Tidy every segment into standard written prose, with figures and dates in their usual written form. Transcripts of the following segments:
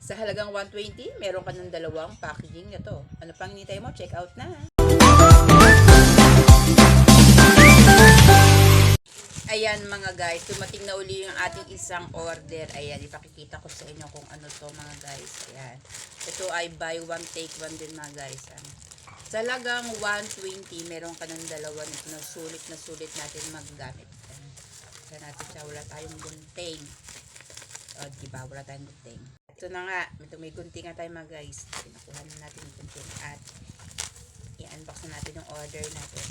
Sa halagang 120, meron ka ng dalawang packaging na to. Ano pang hinihintay mo? Check out na. Ayan mga guys, dumating na uli yung ating isang order. Ayan, ipakikita ko sa inyo kung ano to mga guys. Ayan. Ito ay buy one take one din mga guys. Sa halagang 120, meron ka ng dalawa na sulit natin maggamit. Kaya natin siya, wala tayong gunting. O, diba? Wala tayong gunting. Ito na nga, may gunting nga tayo mga guys. Pinakuha na natin yung gunting at i-unbox na natin yung order natin.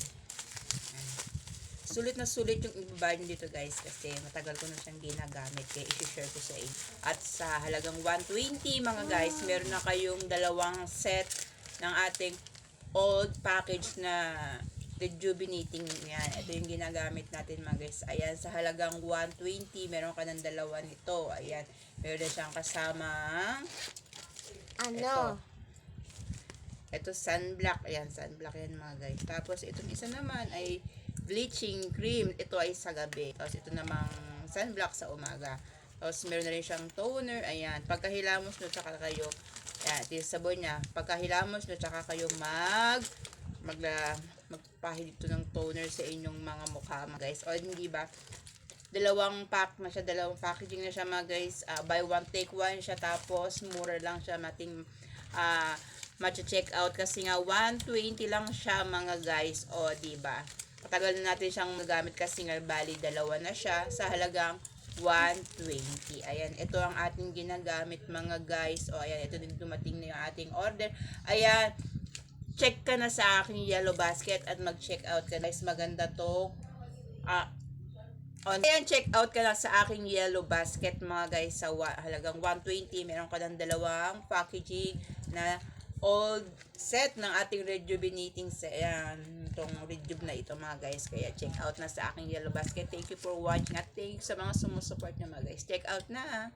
Sulit na sulit yung ibabayad nyo dito guys kasi matagal ko na siyang ginagamit kaya i-share ko sa inyo. At sa halagang 120 mga guys, meron na kayong dalawang set ng ating old package na rejuvenating yan. Ito yung ginagamit natin mga guys. Ayan, sa halagang 120, meron ka ng dalawa nito. Ayan, meron na siyang kasamang ito sunblock. Ayan, sunblock yan mga guys. Tapos itong isa naman ay bleaching cream. Ito ay sa gabi. Tapos ito namang sunblock sa umaga. Tapos meron na rin siyang toner. Ayan, pagkahilamos nyo tsaka kayo, ayan, ito yung sabon niya. Pagkahilamos nyo tsaka kayo magpahid dito ng toner sa inyong mga mukha mga guys. O hindi ba? Dalawang pack na siya, dalawang packaging na siya mga guys. Buy one take one siya, tapos mura lang siya, mating ma-check out kasi nga 120 lang siya mga guys. O di ba? Patagal na natin siyang magamit kasi nga bali dalawa na siya sa halagang 120. Ayan, ito ang ating ginagamit mga guys. O ayan, ito din dumating na yung ating order. Ayan, check ka na sa aking yellow basket at mag-check out ka guys. Maganda to. Ayan, check out ka na sa aking yellow basket mga guys. Sa halagang 120, meron ka ng dalawang packaging na old set ng ating rejuvenating itong rejuve na ito mga guys. Kaya check out na sa aking yellow basket. Thank you for watching at thank you sa mga sumusuport nyo mga guys. Check out na.